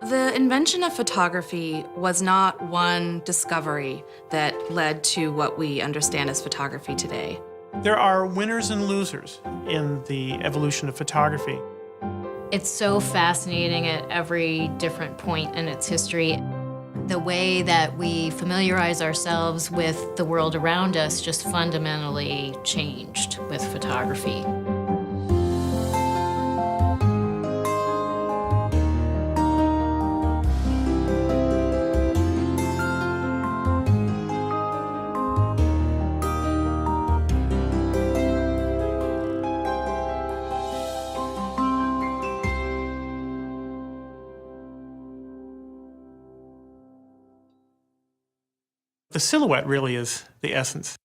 The invention of photography was not one discovery that led to what we understand as photography today. There are winners and losers in the evolution of photography. It's so fascinating at every different point in its history. The way that we familiarize ourselves with the world around us just fundamentally changed with photography. The silhouette really is the essence.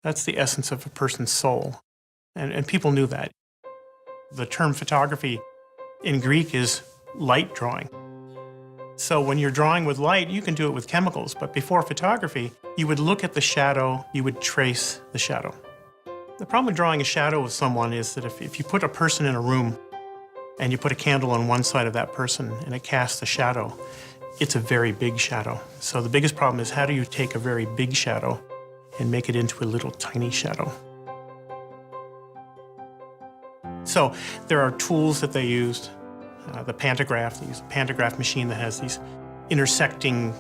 That's the essence of a person's soul, and people knew that. The term photography in Greek is light drawing. So when you're drawing with light, you can do it with chemicals, but before photography, you would look at the shadow, you would trace the shadow. The problem with drawing a shadow of someone is that if you put a person in a room and you put a candle on one side of that person and it casts a shadow, it's a very big shadow. So the biggest problem is, how do you take a very big shadow and make it into a little tiny shadow? So there are tools that they used. The pantograph, they use a pantograph machine that has these intersecting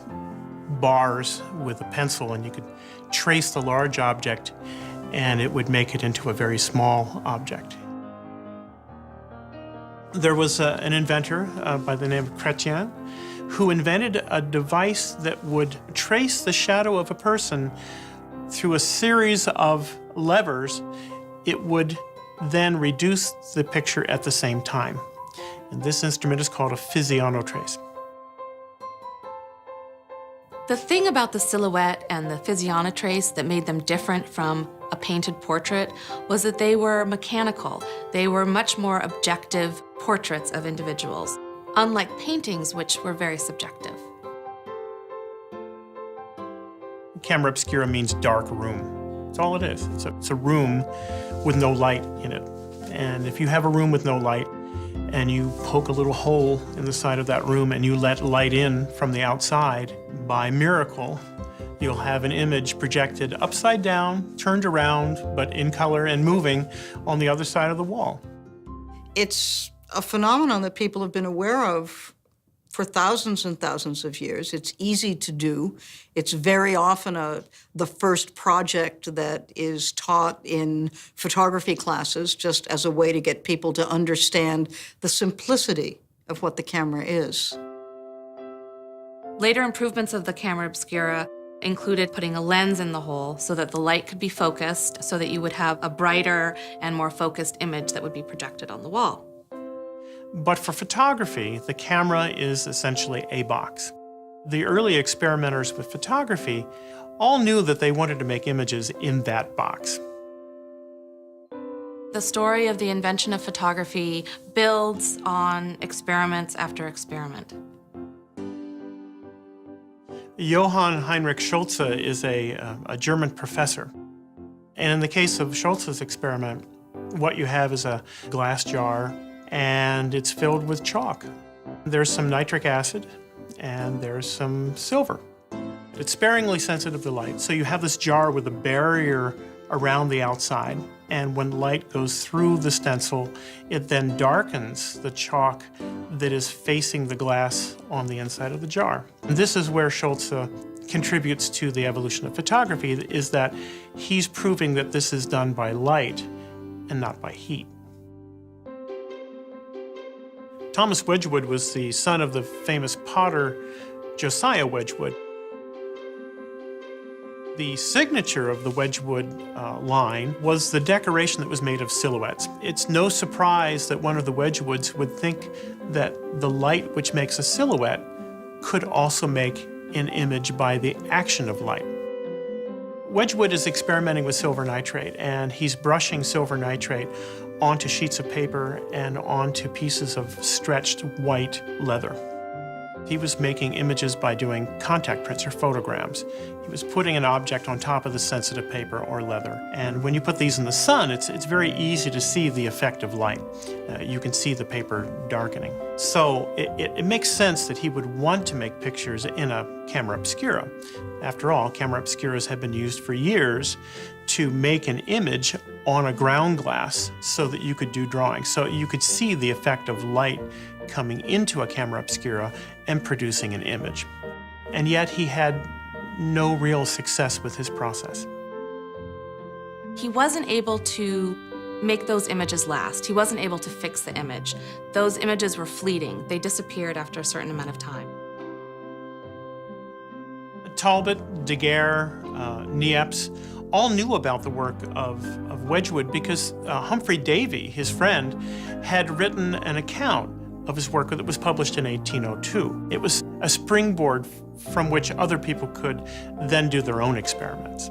bars with a pencil, and you could trace the large object and it would make it into a very small object. There was an inventor by the name of Chrétien who invented a device that would trace the shadow of a person through a series of levers. It would then reduce the picture at the same time. And this instrument is called a physionotrace. The thing about the silhouette and the physionotrace that made them different from a painted portrait was that they were mechanical. They were much more objective portraits of individuals, unlike paintings, which were very subjective. Camera obscura means dark room. That's all it is. It's a room with no light in it. And if you have a room with no light and you poke a little hole in the side of that room and you let light in from the outside, by miracle, you'll have an image projected upside down, turned around, but in color and moving on the other side of the wall. It's a phenomenon that people have been aware of for thousands and thousands of years. It's easy to do. It's very often the first project that is taught in photography classes, just as a way to get people to understand the simplicity of what the camera is. Later improvements of the camera obscura included putting a lens in the hole so that the light could be focused, so that you would have a brighter and more focused image that would be projected on the wall. But for photography, the camera is essentially a box. The early experimenters with photography all knew that they wanted to make images in that box. The story of the invention of photography builds on experiments after experiment. Johann Heinrich Schulze is a German professor. And in the case of Schulze's experiment, what you have is a glass jar, and it's filled with chalk. There's some nitric acid, and there's some silver. It's sparingly sensitive to light, so you have this jar with a barrier around the outside, and when light goes through the stencil, it then darkens the chalk that is facing the glass on the inside of the jar. And this is where Schulze contributes to the evolution of photography, is that he's proving that this is done by light and not by heat. Thomas Wedgwood was the son of the famous potter Josiah Wedgwood. The signature of the Wedgwood line was the decoration that was made of silhouettes. It's no surprise that one of the Wedgwoods would think that the light which makes a silhouette could also make an image by the action of light. Wedgwood is experimenting with silver nitrate, and he's brushing silver nitrate onto sheets of paper and onto pieces of stretched white leather. He was making images by doing contact prints or photograms. He was putting an object on top of the sensitive paper or leather. And when you put these in the sun, it's very easy to see the effect of light. You can see the paper darkening. So it makes sense that he would want to make pictures in a camera obscura. After all, camera obscuras have been used for years to make an image on a ground glass so that you could do drawings. So you could see the effect of light coming into a camera obscura and producing an image. And yet he had no real success with his process. He wasn't able to make those images last. He wasn't able to fix the image. Those images were fleeting. They disappeared after a certain amount of time. Talbot, Daguerre, Niepce all knew about the work of Wedgwood because Humphrey Davy, his friend, had written an account of his work that was published in 1802. It was a springboard from which other people could then do their own experiments.